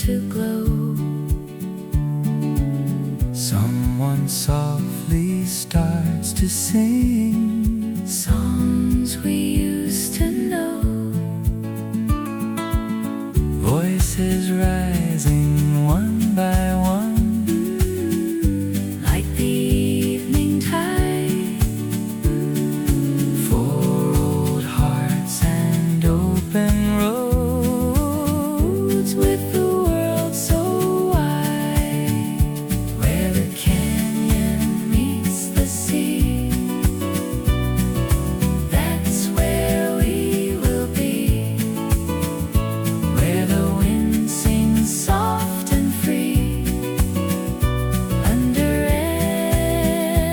to glow. Someone softly starts to sing songs we used to know. Voices rising one by one, like the evening tide. For old hearts and open roads, with the world so wide, where the canyon meets the sea. That's where we will be, where the wind sings soft and free, under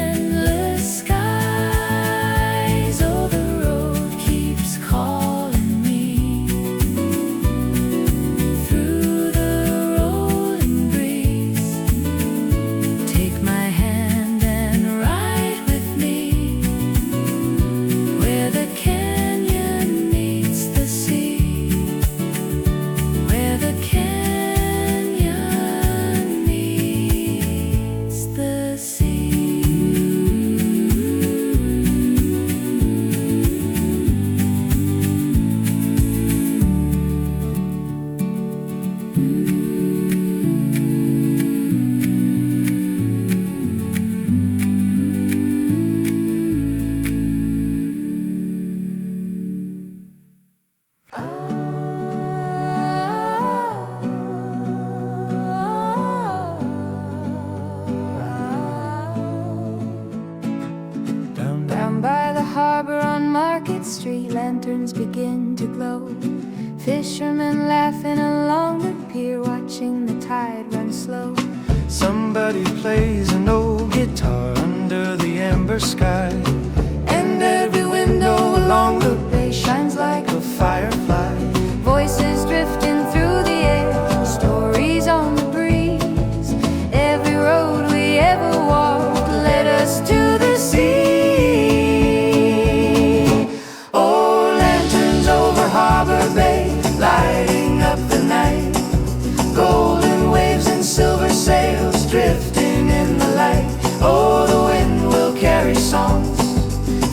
endless skies. Oh, the road keeps calling me, through the rolling breeze. Take my hand and ride with me, where the canyon meets the sea, where the canyon meets the sea. Down by the harbor on Market Street, lanterns begin to glow. Fishermen laughing along the pier, watching the tide run slow. Somebody plays an old guitar under the ember sky, And every window along the bay shines like a firefly. voices drifting through the air, stories on the breeze. Every road we ever walked led us to the sea. Oh, lanterns over Harbor Bay, lighting up the night. Golden waves and silver sails drifting in the light. Oh, the wind will carry songs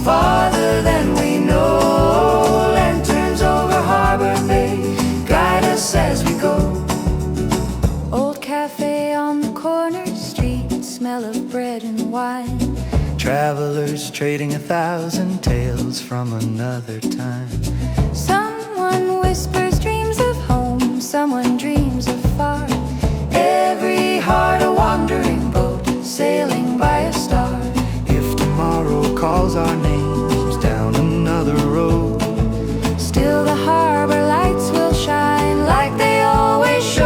farther than we know. Lanterns over Harbor Bay guide us as we go. Old cafe on the corner street, smell of bread and wine. Travelers trading 1,000 tales from another time. Someone whispers dreams of home, someone dreams of far. Every heart a wandering boat, sailing by a star. If tomorrow calls our names down another road, Still the harbor lights will shine like they always should.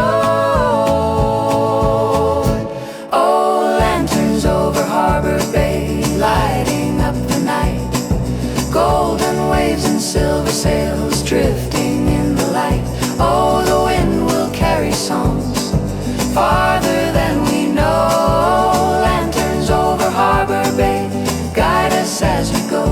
Oh, lanterns over Harbor Bay, lighting up the night. Golden waves and silver sails drifting in the light. Oh, the wind will carry songs farther than we know. Lanterns over Harbor Bay guide us as we go.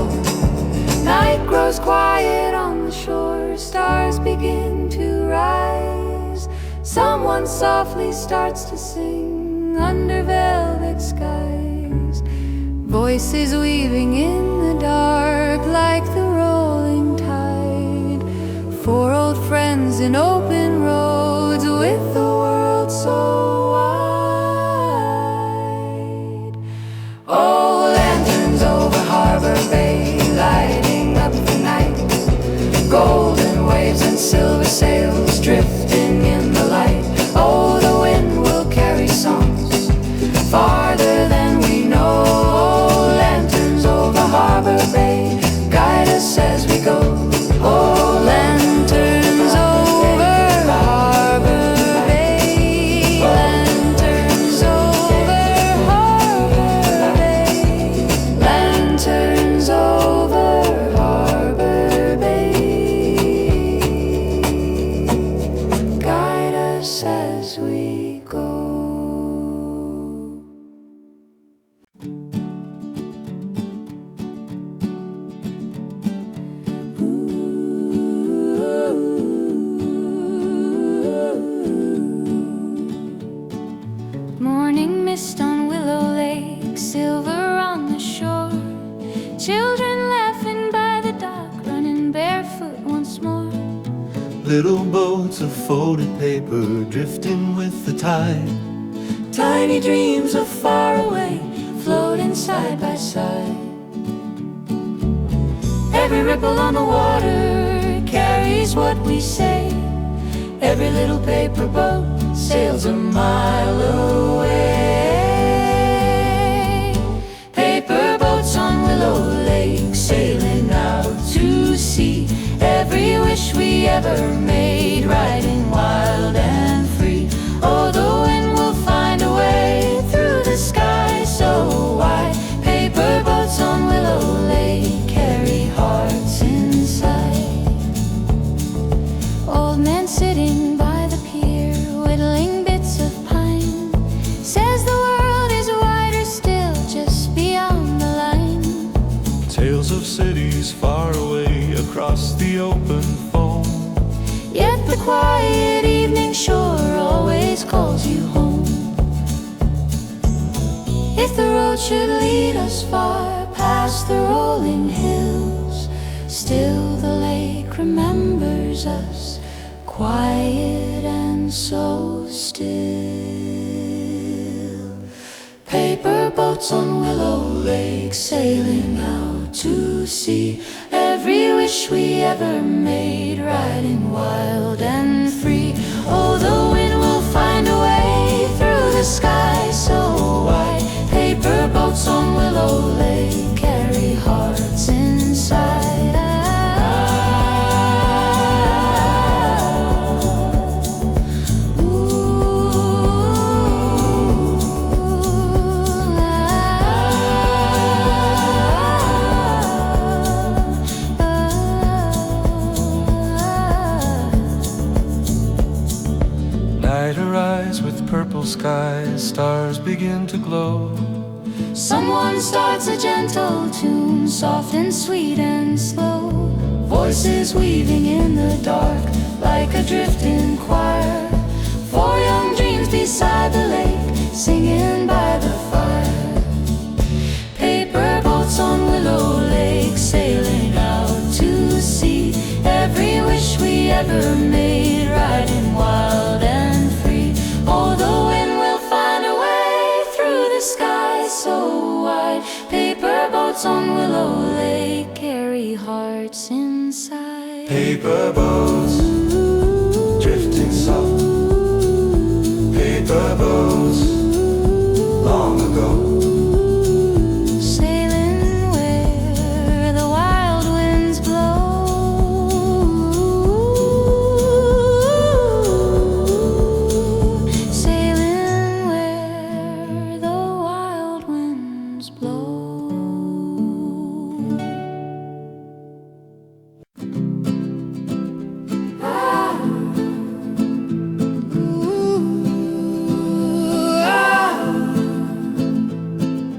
Night grows quiet on the shore, stars begin to rise. Someone softly starts to sing under velvet skies. Voices weaving in the dark like the rolling tide. Four old friends in open roads, with the world so wide. Oh, lanterns over Harbor Bay, lighting up the night. Golden waves and silver sails drifting in the light. Oh, the wind will carry songs farther than we know. Lanterns over Harbor Bay guide us as we go. Oh, lanterns over Harbor Bay, lanterns over Harbor Bay, lanterns over Harbor Bay. Guide us as we go. Ooh. little boats of folded paper drifting with the tide. Tiny dreams of far away, floating side by side. Every ripple on the water carries what we say. Every little paper boat sails a mile away. Paper boats on Willow Lake, sailing out to sea. Every wish we ever made, riding wild and free. Oh, the wind will find a way through the sky so wide. Paper boats on Willow Lake carry hearts inside. Old man sitting by the pier, whittling bits of pine, says the world is wider still just beyond the line. Tales of cities far away across the open foam. Yet the quiet evening shore always calls you home. If the road should lead us far past the rolling hills, still the lake remembers us, quiet and so still. Paper boats on Willow Lake, sailing out to sea. Every wish we ever made, riding wild and free. Oh, the wind will find a way through the sky so wide. Paper boats on Willow Lake carry hearts inside. Night arrives with purple skies, stars begin to glow. Someone starts a gentle tune, soft and sweet and slow. Voices weaving in the dark like a drifting choir. Four young dreams beside the lake, singing by the fire. Paper boats on Willow Lake, sailing out to sea. Every wish we ever made, riding wild and free. Oh, the wind will find a way through the sky so wide. Paper boats on Willow Lake carry hearts inside. Paper boats drifting soft. Paper boats long ago. Sailing where the wild winds blow. Sailing where the wild winds blow.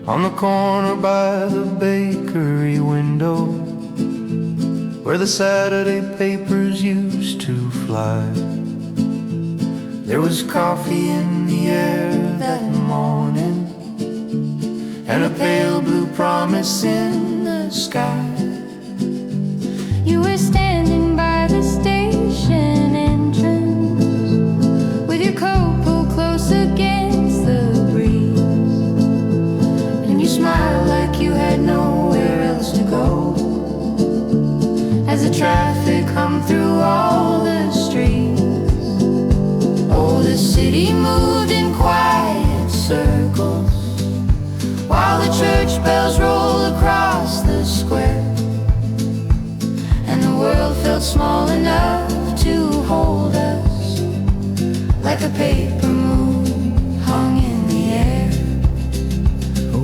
On the corner by the bakery window, where the Saturday papers used to fly, there was coffee in the air that morning, and a pale blue promise in the sky. You were standing by the station entrance, with your coat pulled close against the breeze, and you smiled like you had nowhere else to go, as the traffic hummed through all the streets. Oh, the city moved in quiet circles, while the church bells rolled across the square, and the world felt small enough to hold us, like a paper moon hung in the air.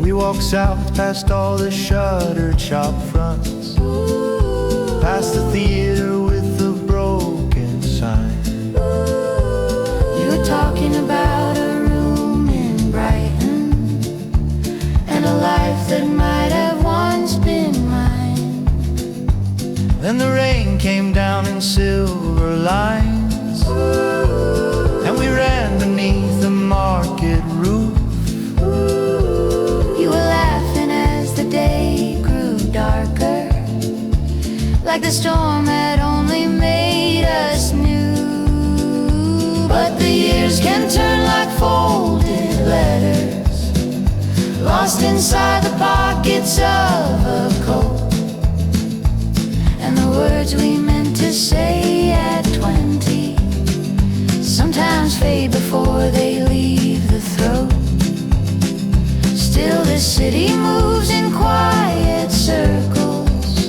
We walked south past all the shuttered shop fronts, past the theater with the broken sign. You were talking about a room in Brighton, and a life that might have once been mine. Then the rain came down in silver lines, and we ran beneath the market roof. You were laughing as the day grew darker, like the storm had only made us new. lost inside the pockets of a coat, and the words we meant to say at 20 sometimes fade before they leave the throat. Still this city moves in quiet circles,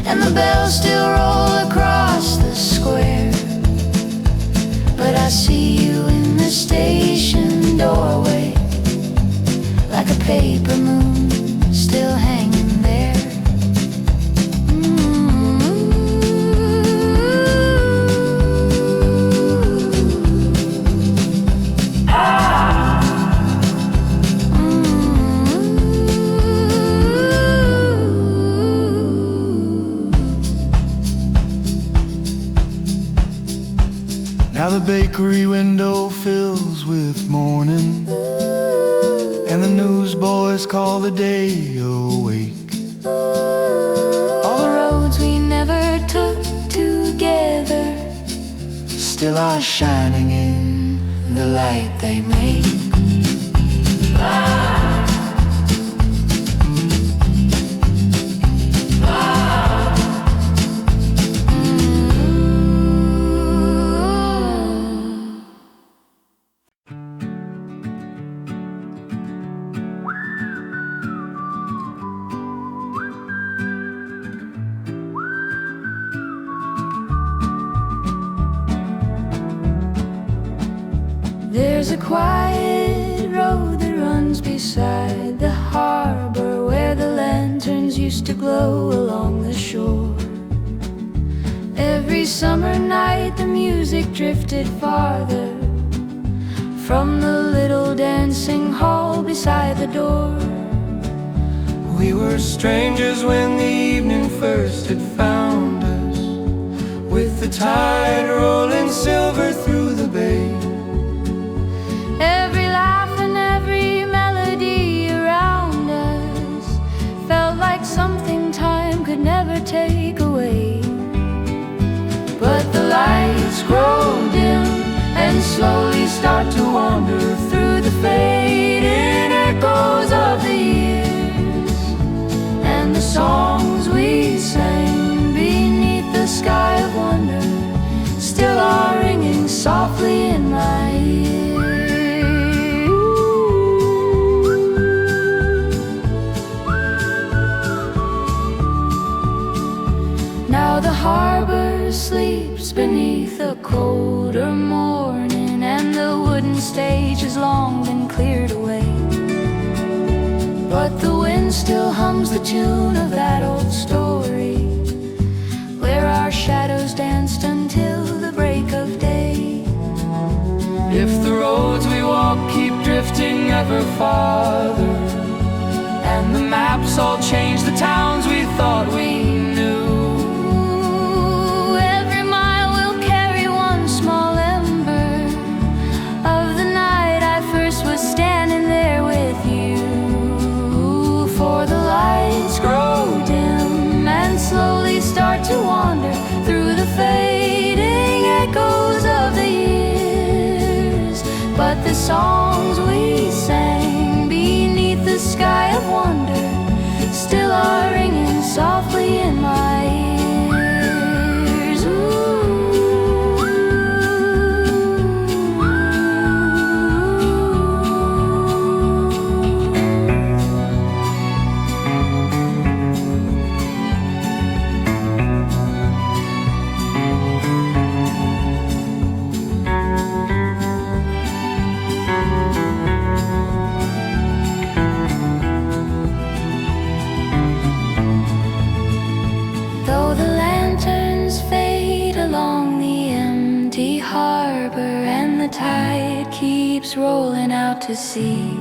and the bells still roll across the square. But I see you in the station doorway, like a paper moon still hanging there. Now the bakery window fills with morning, and the newsboys call the day awake. All the roads we never took together Still are shining in the light they make. There's a quiet road that runs beside the harbor, where the lanterns used to glow along the shore. Every summer night the music drifted farther from the little dancing hall beside the door. We were strangers when the evening first had found us, with the tide rolling silver through the bay. Every laugh and every melody around us felt like something time could never take away. But the lights grow dim and slowly start to wander through the fading echoes of the years, and the songs we sang beneath the sky of wonder still are ringing softly in my ears. Now the harbor sleeps beneath a colder morning, and the wooden stage has long been cleared away. But the wind still hums the tune of that old story, where our shadows danced until the break of day. If the roads we walk keep drifting ever farther, and the maps all change the towns we thought we knew, standing there with you. For the lights grow dim and slowly start to wander through the fading echoes of the years. But the songs we sang beneath the sky of wonder still are ringing softly in my ears. Rolling out to sea,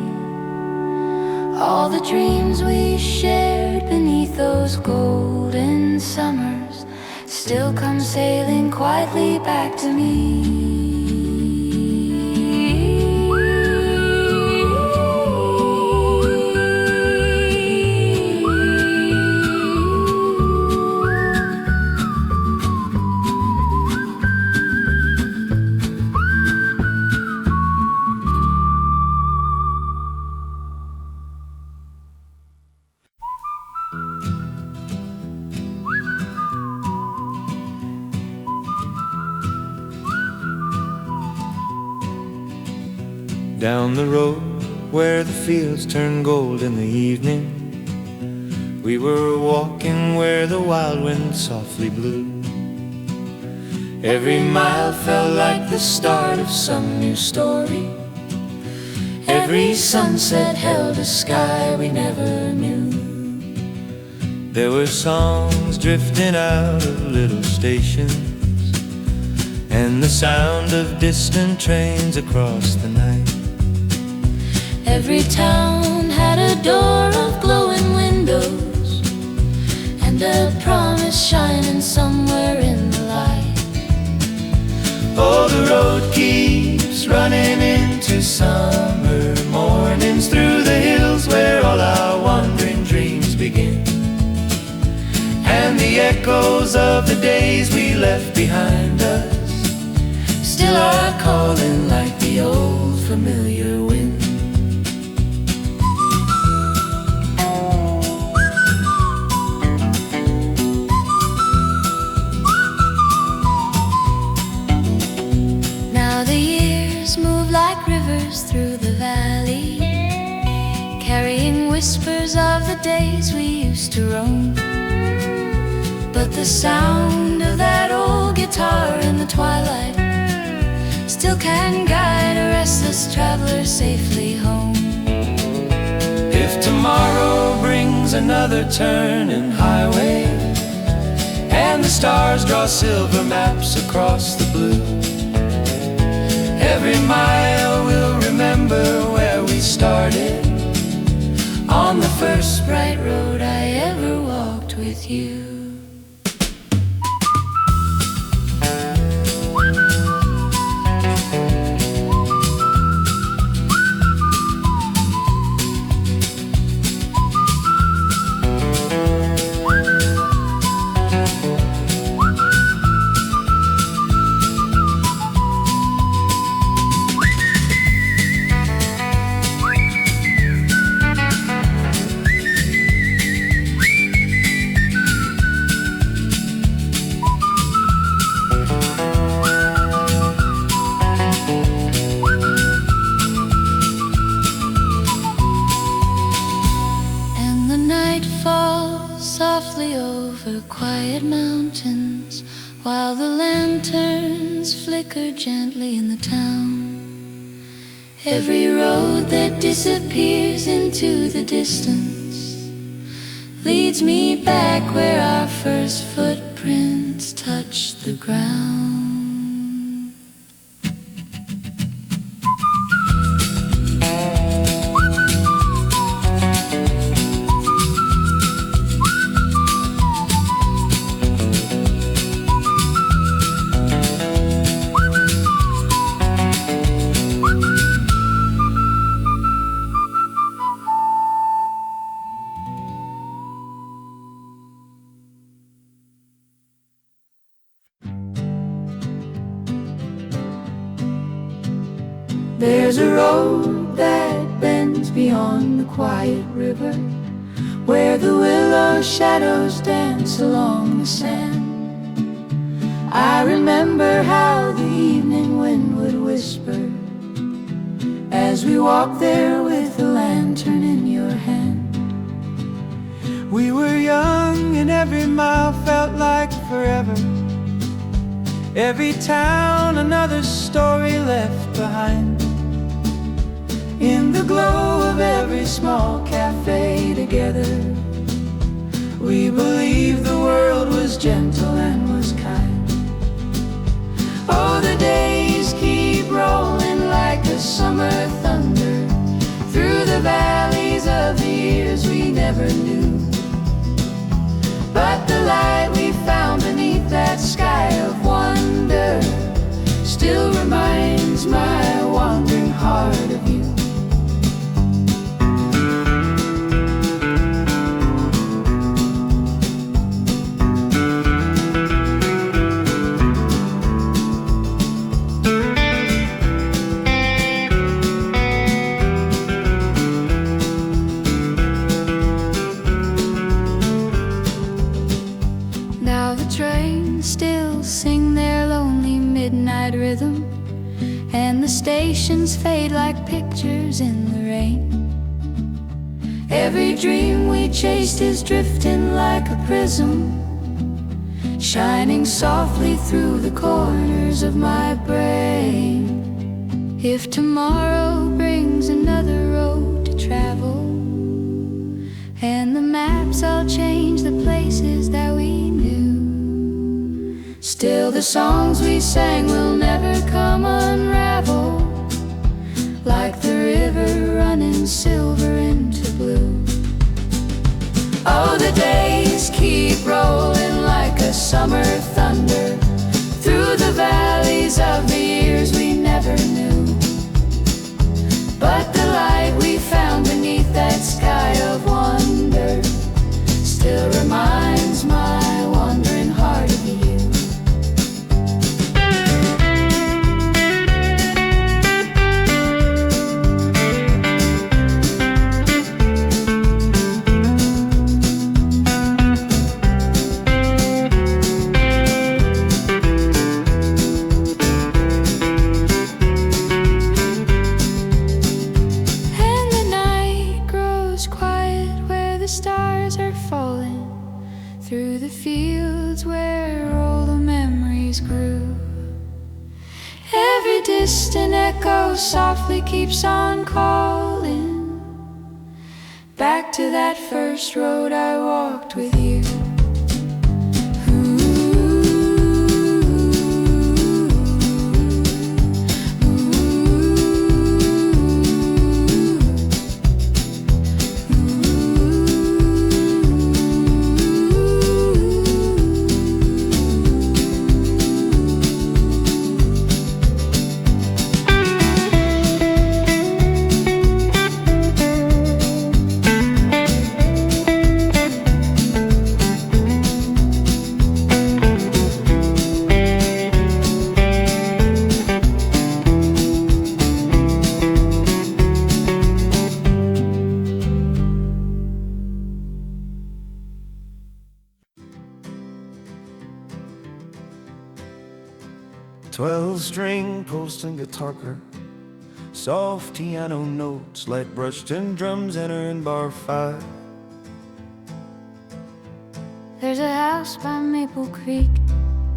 all the dreams we shared beneath those golden summers still come sailing quietly back to me. Down the road where the fields turn gold in the evening, we were walking where the wild wind softly blew. Every mile felt like the start of some new story. Every sunset held a sky we never knew. There were songs drifting out of little stations, and the sound of distant trains across the night. Every town had a door of glowing windows, and a promise shining somewhere in the light. Oh, the road keeps running into summer mornings, through the hills where all our wandering dreams begin. And the echoes of the days we left behind us still are calling like the old familiar wind. Now the years move like rivers through the valley, carrying whispers of the days we used to roam. But the sound of that old guitar in the twilight still can guide a restless traveler safely home. If tomorrow brings another turning highway, and the stars draw silver maps across the blue, every mile we'll remember where we started, on the first bright road I ever walked with you. Softly over quiet mountains, while the lanterns flicker gently in the town. Every road that disappears into the distance leads me back where our first footprints touched the ground. There's a road that bends beyond the quiet river, where the willow shadows dance along the sand. I remember how the evening wind would whisper as we walked there with a lantern in your hand. We were young and every mile felt like forever. Every town another story left behind. In the glow of every small cafe together, we believed the world was gentle and was kind. Oh, the days keep rolling like a summer thunder through the valleys of the years we never knew. But the light we found beneath that sky of wonder still reminds my wandering heart of you. expectations fade like pictures in the rain. Every dream we chased is drifting like a prism, shining softly through the corners of my brain. If tomorrow brings another road to travel, and the maps all change the places that we knew, still the songs we sang will never come unravel, like the river running silver into blue. Oh, the days keep rolling like a summer thunder through the valleys of the years we never knew. But the light we found beneath that sky of wonder still reminds my wandering heart of you. Through the fields where all the memories grew, every distant echo softly keeps on calling back to that first road I walked with you. Twelve-string Poston guitar curve, soft piano notes, light brushed and drums entering bar 5. There's a house by Maple Creek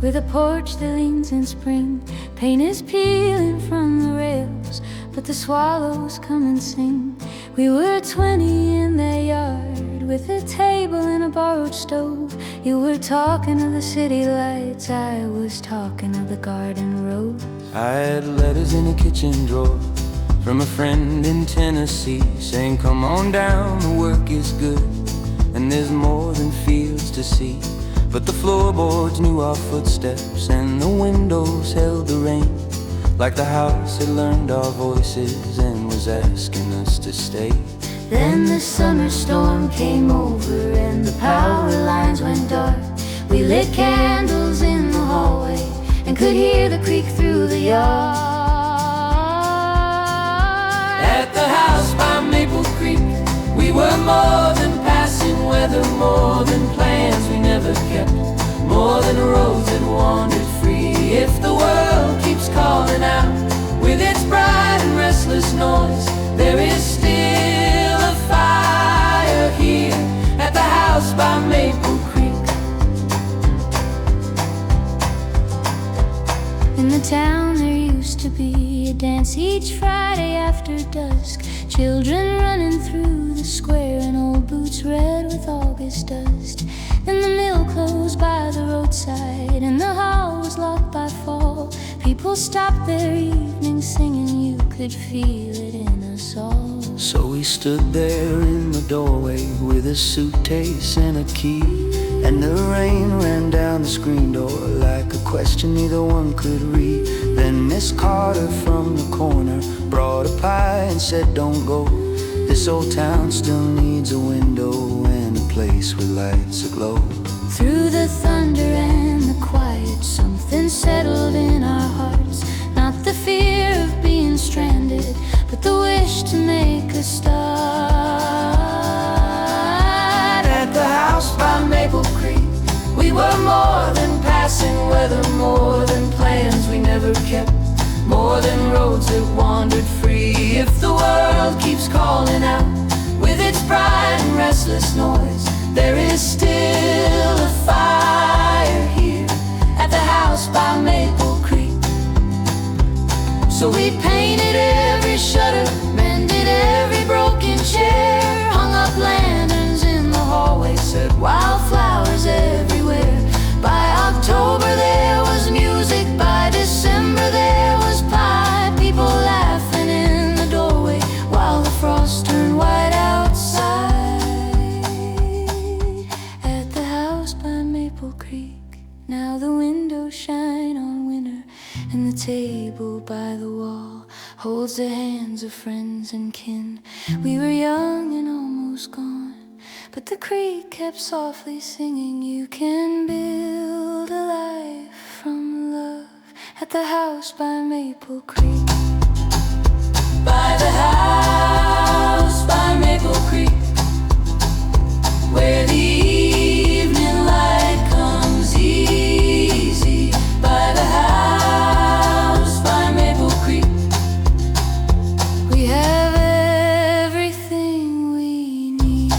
with a porch that leans in spring. Paint is peeling from the rails, but the swallows come and sing. We were 20 in their yard with a table and a borrowed stove. You were talking of the city lights, I was talking of the garden road. I had letters in a kitchen drawer from a friend in Tennessee saying, come on down, the work is good and there's more than fields to see. But the floorboards knew our footsteps and the windows held the rain, like the house had learned our voices and was asking us to stay. Then the summer storm came over and the power lines went dark. We lit candles in the hallway and could hear the creek through the yard. At the house by Maple Creek, we were more than passing weather, more than plans we never kept, more than roads that wandered free. If the world keeps calling out with its bright and restless noise, there is still a fire here at the house by Maple Creek. In the town there used to be a dance each Friday after dusk. Children running through the square in old boots red with August dust. And the mill closed by the roadside and the hall was locked by fall. People stopped their evening singing, you could feel it in us all. So we stood there in the doorway with a suitcase and a key, and the rain ran down the screen door like a question neither one could read. Then Miss Carter from the corner brought a pie and said, don't go. This old town still needs a window and a place with lights aglow. Through the thunder and the quiet, something settled in our hearts. Not the fear of being stranded, but the wish to make a start. At the house by Maple Creek, we were more than passing weather, more than plans we never kept, more than roads that wandered free. If the world keeps calling out with its pride and restless noise, there is still a fire here at the house by Maple Creek. So we painted every shutter, mended every broken chair, hung up lanterns in the hallway, set wildflowers everywhere. By October there was music, by December there was pie, people laughing in the doorway while the frost turned white outside. At the house by Maple Creek, now the windows shine on winter, and the table by the wall holds the hands of friends and kin. We were young and almost gone, but the creek kept softly singing, you can build a life from love at the house by Maple Creek. By the house by Maple Creek, where the evening light comes easy. By the house by Maple Creek, we have everything we need.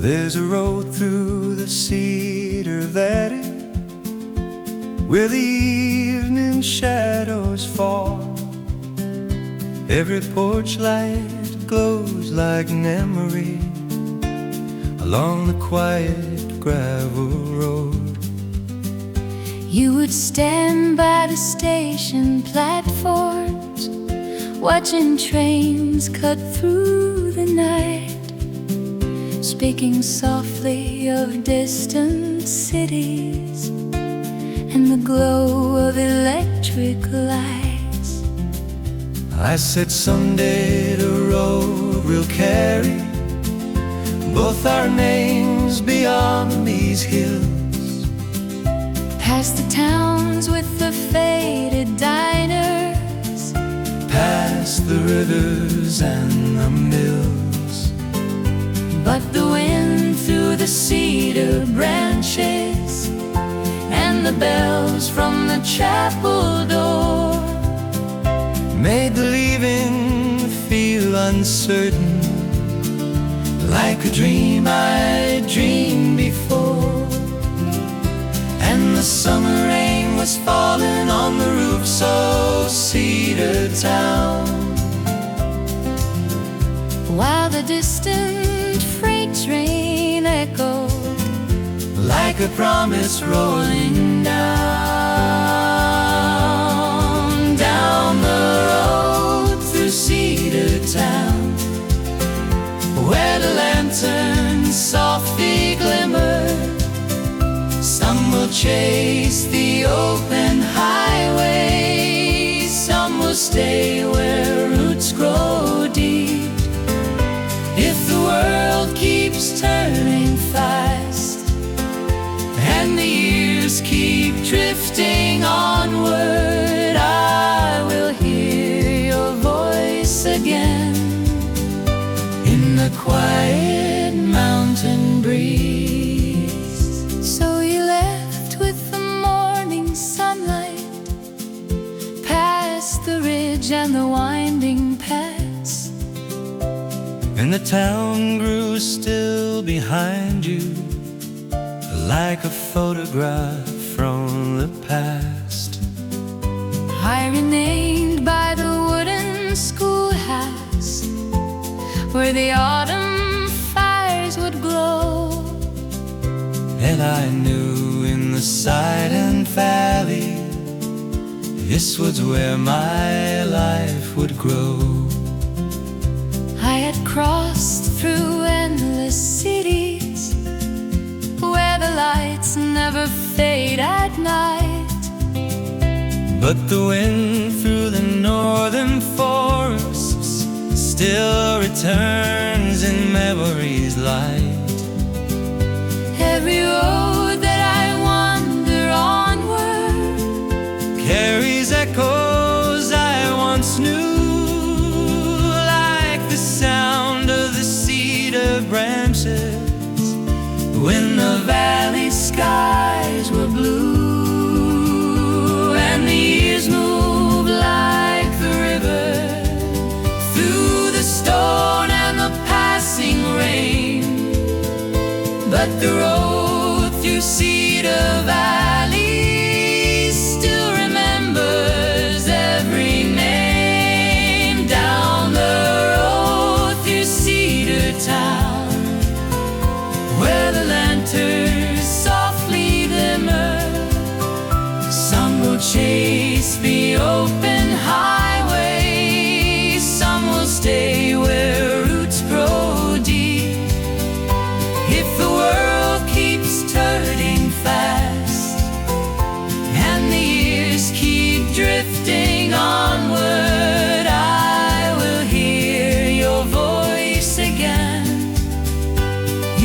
There's a road through the Cedar Valley where the evening shadows fall. Every porch light glows like an emery along the quiet gravel road. You would stand by the station platforms, watching trains cut through the night, speaking softly of distant cities and the glow of electric lights. I said someday the road will carry both our names beyond these hills, past the towns with the faded diners, past the rivers and the mills. but the wind through the cedar branches and the bells from the chapel door made the leaving feel uncertain, like a dream I dreamed before. And the summer rain was falling on the roofs of Cedar Town, while the distant freight train echoed like a promise rolling down, down the road through Cedar Town, where the lanterns softly glimmer. Some will chase the open highway, some will stay where roots grow deep. If the world keeps turning fast and the years keep drifting onward, I will hear your voice again in the quiet mountain breeze. So you left with the morning sunlight, past the ridge and the winding paths, and the town grew still behind you, like a photograph from the past. I remained by the wooden schoolhouse where the autumn fires would glow, And I knew in the silent valley this was where my life would grow. I had crossed through endless cities where the lights never fade at night, But the wind through the northern forests still returns in memory's light. Every road that I wander onward carries echoes I once knew, like the sound of the cedar branches when the valley skies were blue, and the years move like the river through the stone and the passing rain. But the road through Cedar Valley still remembers every name. Down the road through Cedar Town, where the lanterns softly glimmer, some will chase the open highway, some will stay where roots grow deep. If the world keeps turning fast and the years keep drifting onward, I will hear your voice again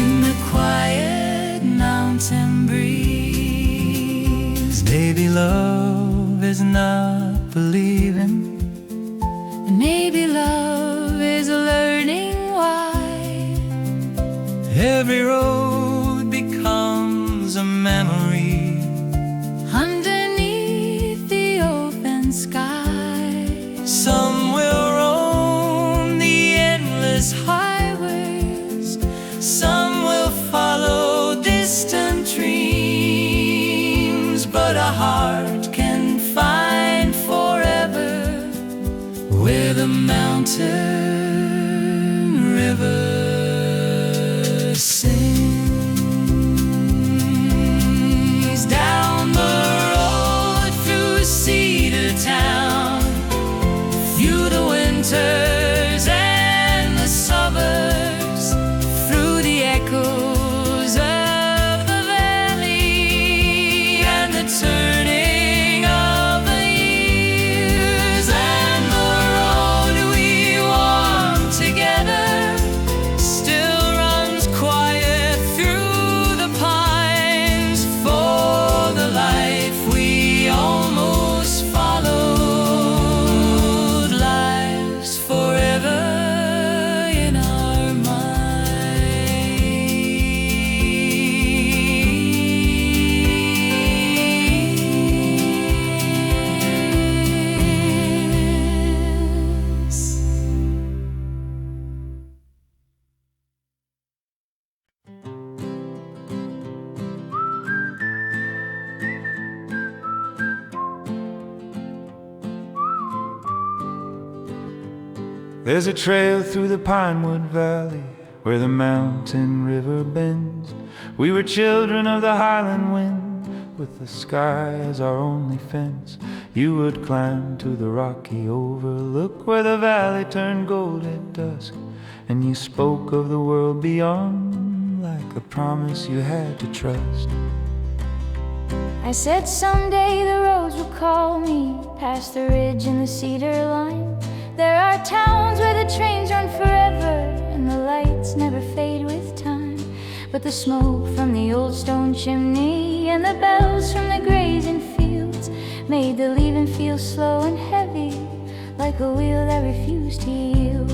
in the quiet mountain breeze. Maybe love is not believing, And maybe love is learning why every road becomes a memory. underneath the open sky. Some will roam the endless Highways, some will follow distant dreams, but a heart can find forever where the mountain river sings. Down the road through Cedar Town, through the winters and the suburbs, through the echoes of the valley and the turning of the years, and the road we walk together still runs quiet through the pines, for the life we almost followed lives forever in our minds. There's a trail through the Pinewood Valley where the mountain river bends. We were children of the highland wind, with the sky as our only fence. You would climb to the rocky overlook where the valley turned gold at dusk, and you spoke of the world beyond like a promise you had to trust. I said someday the roads will call me past the ridge and the cedar line. There are towns where the trains run forever and the lights never fade with time, but the smoke from the old stone chimney and the bells from the grazing fields made the leaving feel slow and heavy, like a wheel that refused to yield.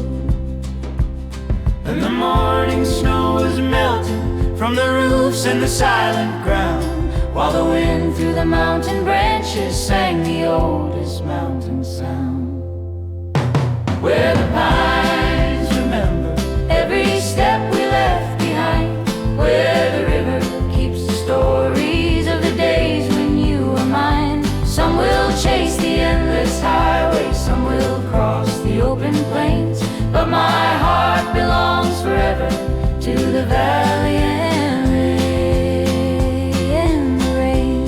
And the morning snow was melting from the roofs and the silent ground, while the wind through the mountain branches sang the oldest mountain sound. Where the pines remember every step we left behind, where the river keeps the stories of the days when you were mine. Some will chase the endless highway, some will cross the open plains, but my heart belongs forever to the valley and the rain.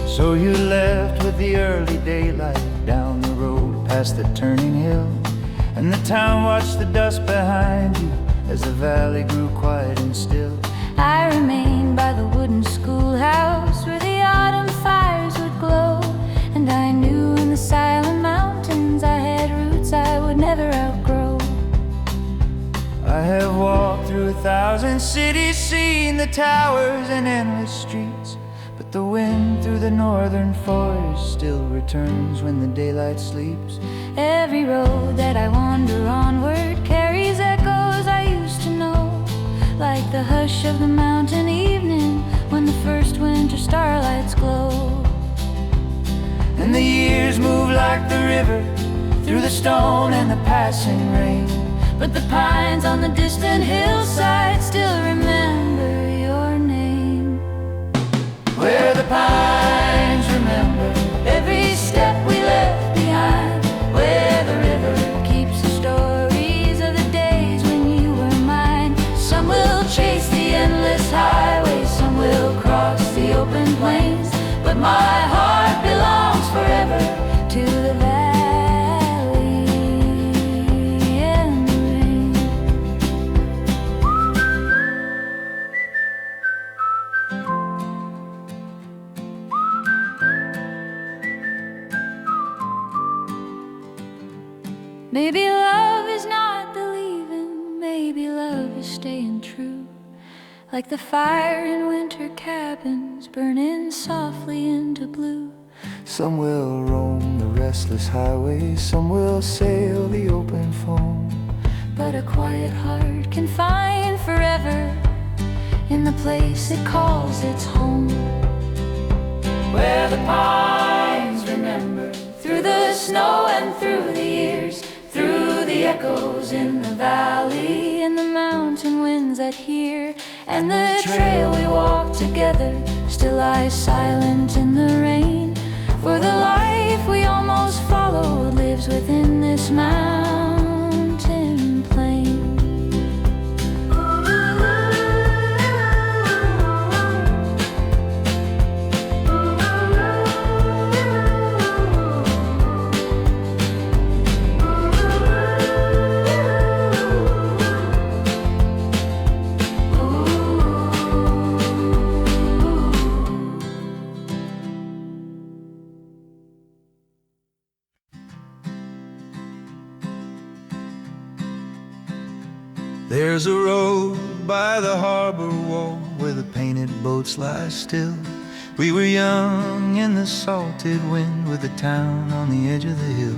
So you left with the early daylight down the road past the turning hill, and the town watched the dust behind you as the valley grew quiet and still. I remained by the wooden schoolhouse where the autumn fires would glow, and I knew in the silent mountains I had roots I would never outgrow. I have walked through 1,000 cities, seen the towers and endless streets, but the wind through the northern forest still returns when the daylight sleeps. Every road that I wander onward carries echoes I used to know, like the hush of the mountain evening when the first winter starlights glow. And the years move like the river through the stone and the passing rain, but the pines on the distant hillside still remember your name. where the pines remember Every step we left behind, where the river keeps the stories of the days when you were mine. Some will chase the endless highways, some will cross the open plains, but my heart belongs forever to the valley and the rain. Maybe love is not the leaving, maybe love is staying true, like the fire in winter cabins burning softly into blue. Some will roam the restless highways, some will sail the open foam, But a quiet heart can find forever in the place it calls its home, where the pines remember through the snow and through the years, through the echoes in the valley and the mountain winds that hear, and the trail we walk together still lies silent in the rain. For the life we almost followed lives within this mountain plain. There's a road by the harbor wall where the painted boats lie still. We were young in the salted wind with the town on the edge of the hill.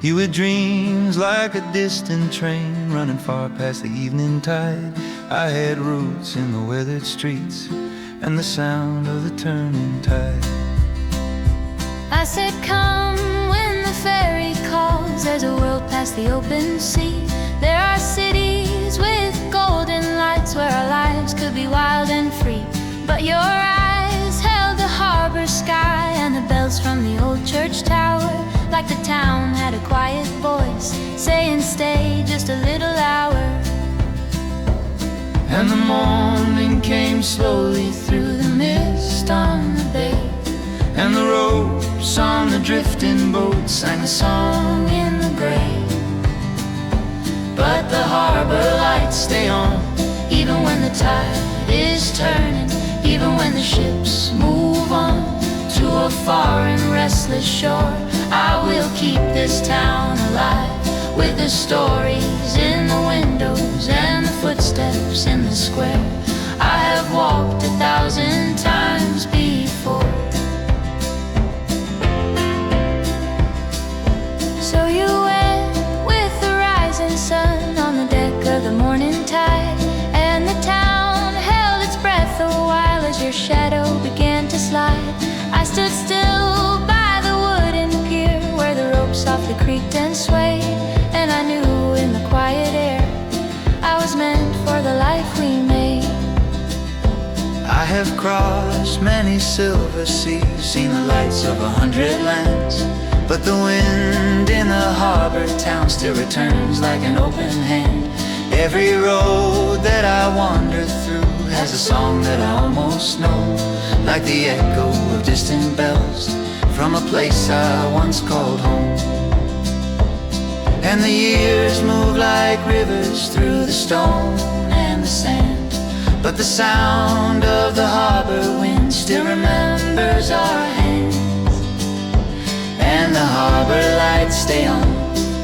You had dreams like a distant train running far past the evening tide. I had roots in the weathered streets and the sound of the turning tide. I said come when the ferry calls. There's a world past the open sea. There are cities with golden lights where our lives could be wild and free. But your eyes held the harbor sky and the bells from the old church tower, like the town had a quiet voice saying stay just a little hour. And the morning came slowly through the mist on the bay, and the ropes on the drifting boat sang a song in the gray. But the harbor lights stay on, even when the tide is turning, even when the ships move on to a far and restless shore. I will keep this town alive with the stories in the windows and the footsteps in the square. I have walked 1,000 times before. So you went with the rising sun on the deck of the morning tide, and the town held its breath a while as your shadow began to slide. I stood still by the wooden pier where the rope softly creaked and swayed, and I knew in the quiet air I was meant for the life we made. I have crossed many silver seas, seen the lights of 100 lands, but the wind in the harbor town still returns like an open hand. Every road that I wander through has a song that I almost know, like the echo of distant bells from a place I once called home. And the years move like rivers through the stone and the sand, but the sound of the harbor wind still remembers our hands. And the harbor lights stay on,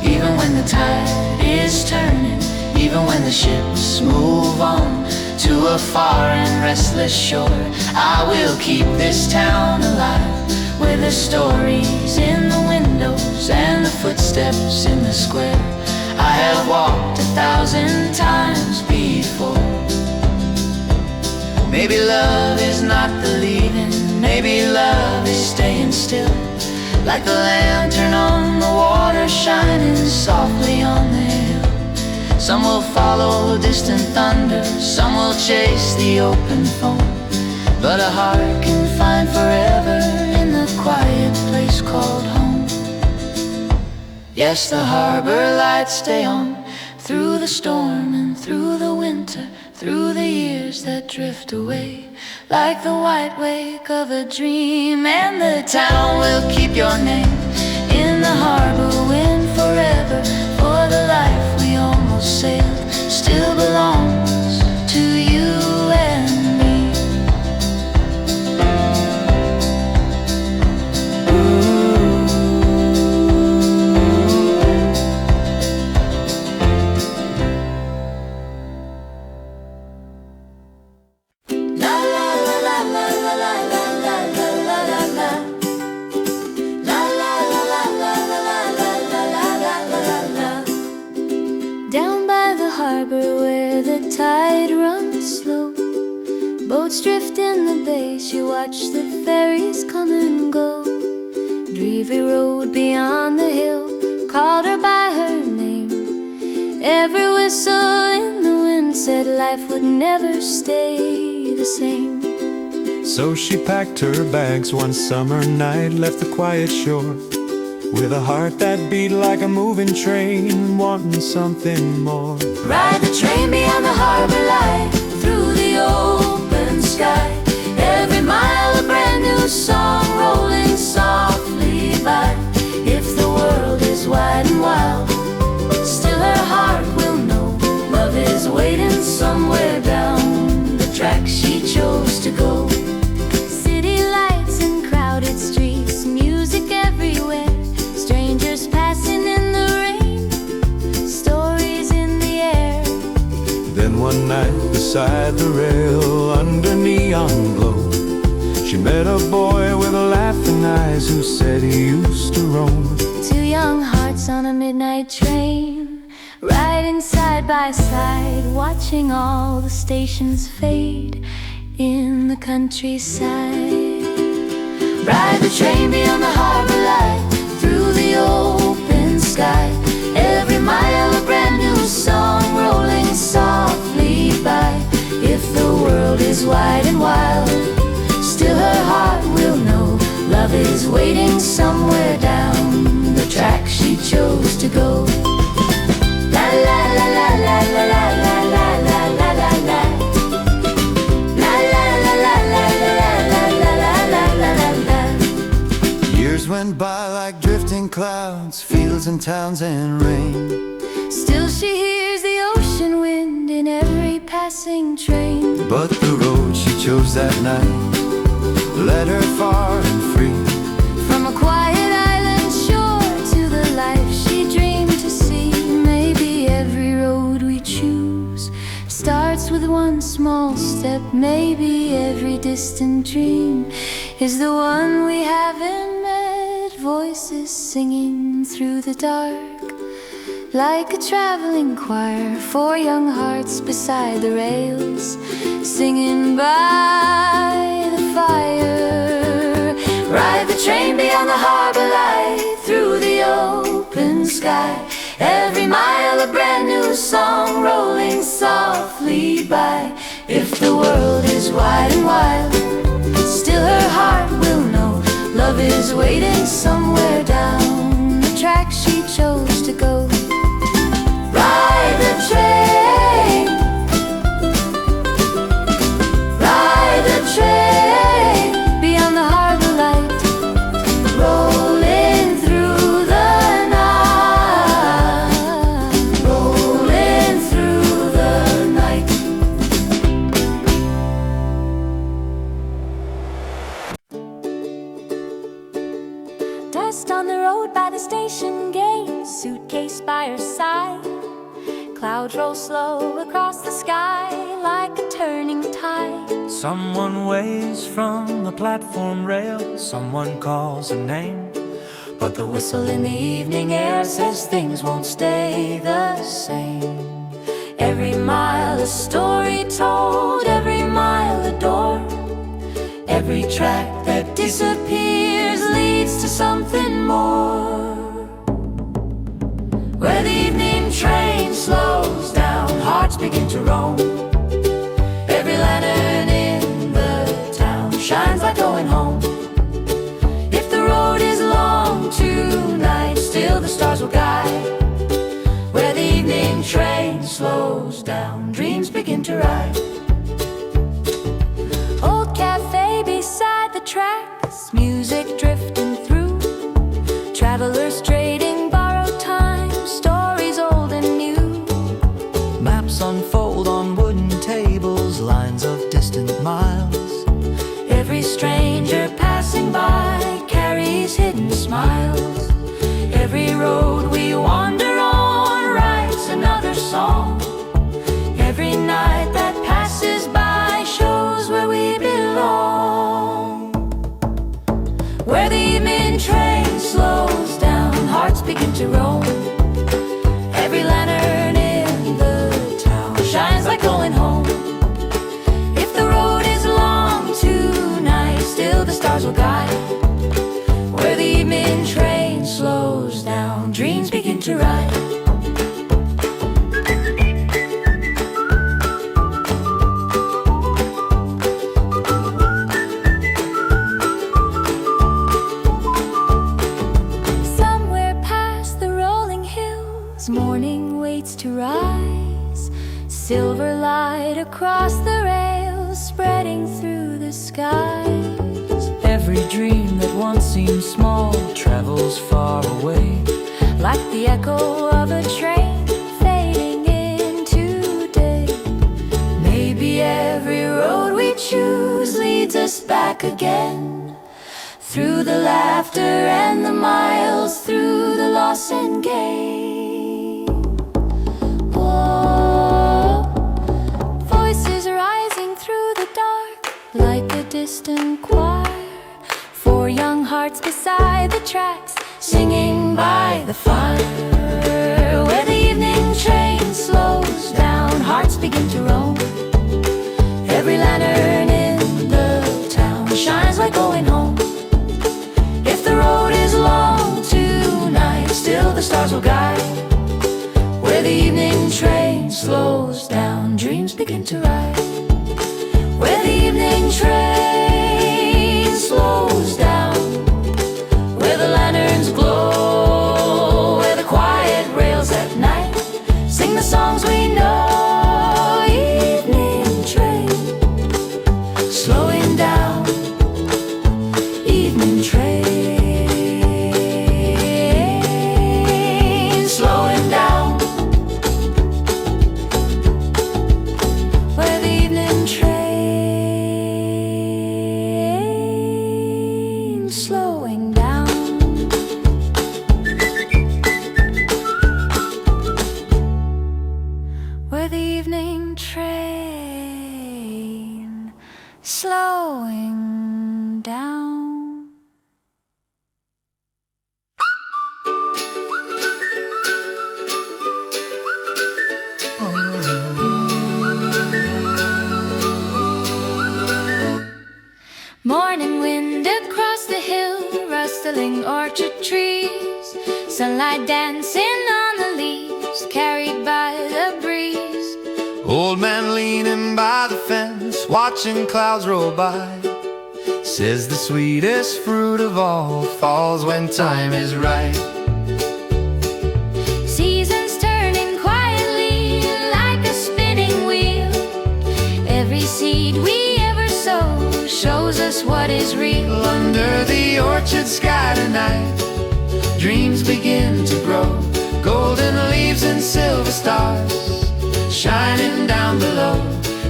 even when the tide is turning, even when the the ships move on to a far and restless shore. I will keep this town alive with the stories in the windows and the footsteps in the square. I have walked 1,000 times before. Maybe love is not the leaving, maybe love is staying still, like a lantern on the water shining softly on the hill. Some will follow distant thunder, some will chase the open foam, but a heart can find forever in the quiet place called home. Yes, the harbor lights stay on through the storm and through the winter, through the years that drift away, like the white wake of a dream. And the town will keep your name in the harbor wind forever, for the life we almost sailed still belongs to you and me. Tide runs slow, boats drift in the bay. She watched the ferries come and go. Dreary road beyond the hill called her by her name. Every whistle in the wind said life would never stay the same. So she packed her bags one summer night, left the quiet shore, with a heart that beat like a moving train, wanting something more. Ride the train beyond the harbor light, through the open sky. Every mile a brand new song rolling softly by. If the world is wide and wild, still her heart will know love is waiting somewhere down the track she chose to go. City lights and crowded streets, music everywhere, strangers passing in the rain, stories in the air. Then one night beside the rail, under neon glow, she met a boy with laughing eyes who said he used to roam. Two young hearts on a midnight train, riding side by side, watching all the stations fade in the countryside. Ride the train beyond the harbor light, through the open sky. Every mile a brand new song rolling softly by. If the world is wide and wild, still her heart will know love is waiting somewhere down the track she chose to go. La la la la la la la la la la la la la. La la la la la la la la la la la la. Years went by like drifting clouds, fields and towns and rain. Still she hears the ocean wind in every passing train. But the road she chose that night led her far and free, From a quiet island shore to the life she dreamed to see. Maybe every road we choose starts with one small step. Maybe every distant dream is the one we haven't met. Voices singing through the dark, like a traveling choir, four young hearts beside the rails, singing by the fire. Ride the train beyond the harbor light, through the open sky. Every mile a brand new song rolling softly by. If the world is wide and wild, still her heart will know love is waiting somewhere down the track she chose to go. Ride the train, ride the train beyond the harbor light, rolling through the night, rolling through the night. Dust on the road by the station gate, suitcase clouds roll slow across the sky like a turning tide. Someone waves from the platform rail, someone calls a name, But the whistle in the evening air says things won't stay the same. Every mile a story told, every mile a door. Every track that disappears leads to something more. Where the evening train slows down, hearts begin to roam. Every lantern in the town shines like going home. If the road is long tonight, still the stars will guide. Where the evening train slows down, dreams begin to ride. Old cafe beside the tracks, music drifting through. Travelers trading borrowed time, stories old and new. maps unfold on wooden tables, lines of distant miles. Every stranger passing by carries hidden smiles. Every road we wander on writes another song. Every night that passes by shows where we belong. Where the evening train slows down, hearts begin to roam. Every lantern in the town shines like going home. If the road is long tonight, still the stars will guide. Where the evening train slows down, dreams begin to ride. Somewhere past the rolling hills, morning waits to rise. Silver light across the rails, spreading through the skies. Every dream that once seemed small travels far away, Like the echo of a train fading into day. Maybe every road we choose leads us back again. Through the laughter and the miles, through the loss and gain. Whoa, voices rising through the dark like a distant choir. Four young hearts beside the tracks, singing by the fire. Where the evening train slows down, hearts begin to roam. Every lantern in the town shines like going home. If the road is long tonight, still the stars will guide. Where the evening train slows down, dreams begin to ride. Where the evening train slows down, where the lanterns glow, where the quiet rails at night sing the songs we know. Evening train slowing down, evening train slowing down. Where the evening train slowing down. Where the evening train slowing down. Morning wind across the hill, rustling orchard trees. Sunlight dancing on the leaves, carried by the breeze. Old man leaning by the fence, watching clouds roll by, says the sweetest fruit of all falls when time is right. Seasons turning quietly like a spinning wheel. Every seed we ever sow shows us what is real. Under the orchard sky tonight, dreams begin to grow. Golden leaves and silver stars shining down below.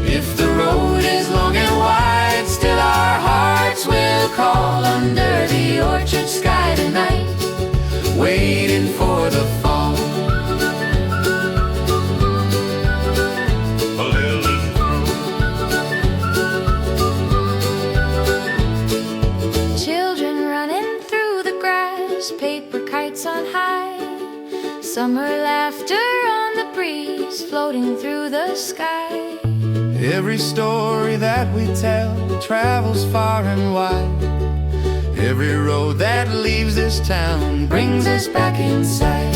If the road is long and wide, still our hearts will call. Under the orchard sky tonight, waiting for the fall. sky. Every story that we tell travels far and wide. Every road that leaves this town brings us back inside.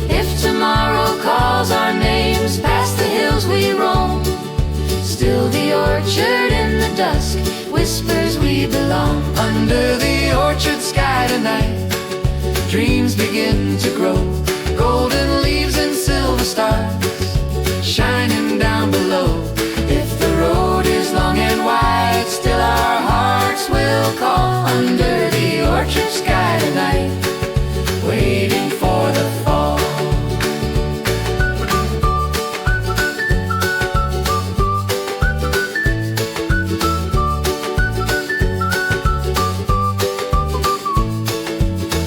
If tomorrow calls our names past the hills we roam, still the orchard in the dusk whispers we belong. Under the orchard sky tonight, dreams begin to grow. Golden leaves and silver stars shining down below. If the road is long and wide, still our hearts will call. Under the orchard sky tonight, waiting for the fall.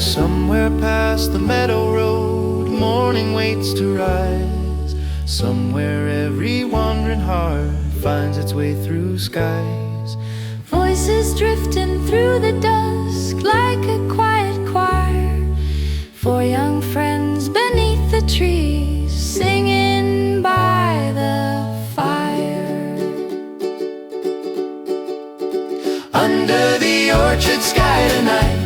Somewhere past the meadow road, morning waits to rise. Somewhere every wandering heart finds its way through skies. Voices drifting through the dusk like a quiet choir. Four young friends beneath the trees singing by the fire. Under the orchard sky tonight,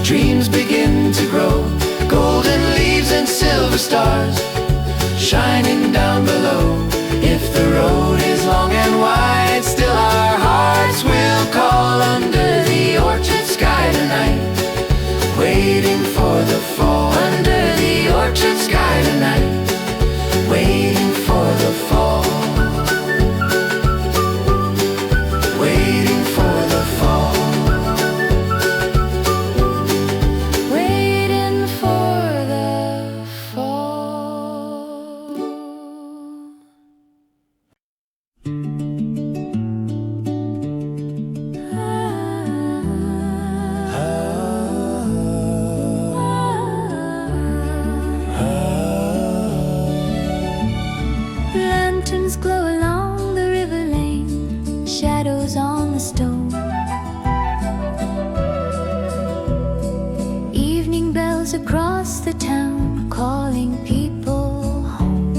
dreams begin to grow. Golden leaves and silver stars shining down below. If the road is long and wide, still our hearts will call. Under the orchard sky tonight, waiting for the fall. Under the orchard sky tonight, waiting for the fall. Waiting for the fall. Waiting for the fall. Lanterns glow along the river lane, shadows on the stone. Evening bells across the town, calling people home.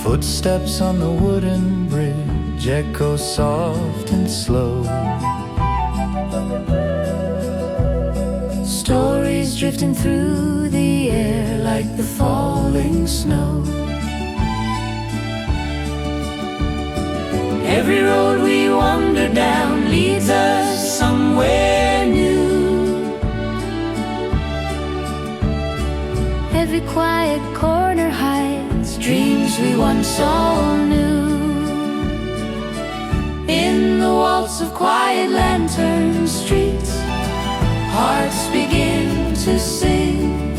Footsteps on the wooden bridge echo soft and slow. Stories drifting through the air like the falling snow. Every road we wander down leads us somewhere new. Every quiet corner hides Dreams we once all knew. In the waltz of quiet lantern streets, hearts begin to sing.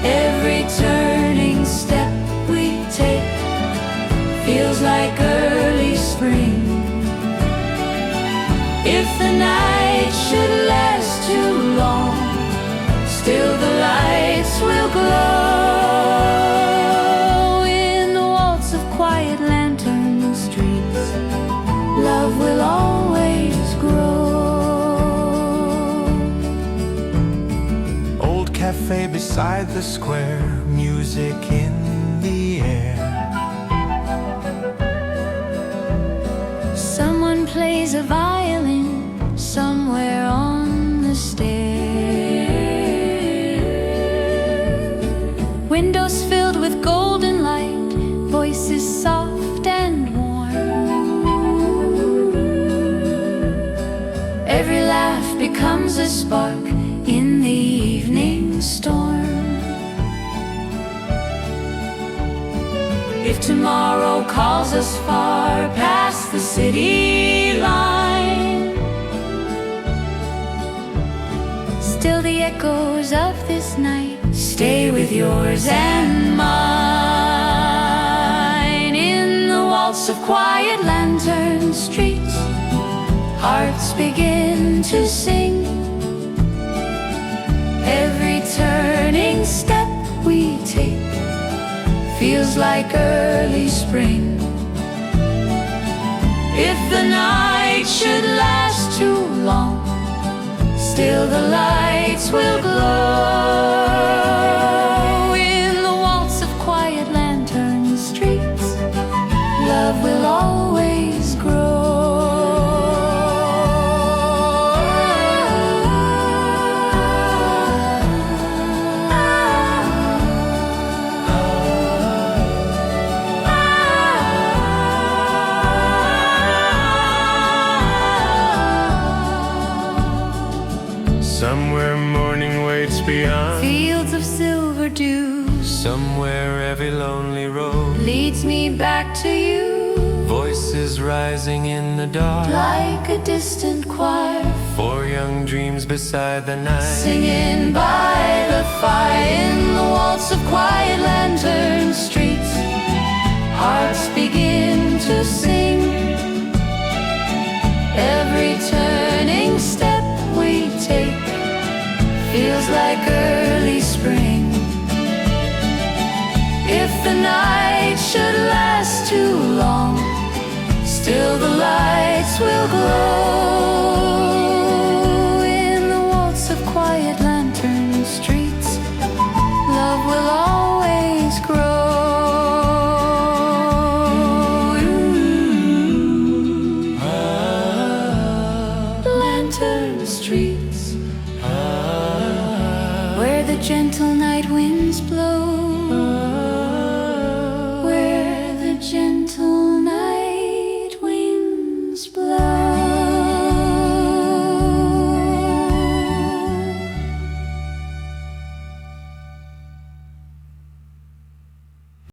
Every turning step we take feels like early spring. If the night should last too long, still the lights will glow. In the waltz of quiet lantern streets, love will always grow. Old cafe beside the square, music in the air. Someone plays a violin somewhere on the stair. Windows filled with golden light, voices soft and warm. Every laugh becomes a spark in the evening storm. If tomorrow calls us far past the city line, Still the echoes of this night stay with yours and mine. In the waltz of quiet lantern streets, hearts begin to sing. Every turning step we take feels like early spring. If the night should last too long, still the lights will glow. In the waltz of quiet lantern streets, love will always grow. Somewhere morning waits beyond, Fields of silver dew, somewhere every lonely road, leads me back to you. voices rising in the dark, Like a distant choir, four young dreams beside the night. singing by the fire. In the waltz of quiet lantern streets, hearts begin to sing. Every turning step we take feels like early spring. If the night should last too long, still the lights will glow. In the waltz of quiet lantern streets, love will always grow. Lantern streets, where the gentle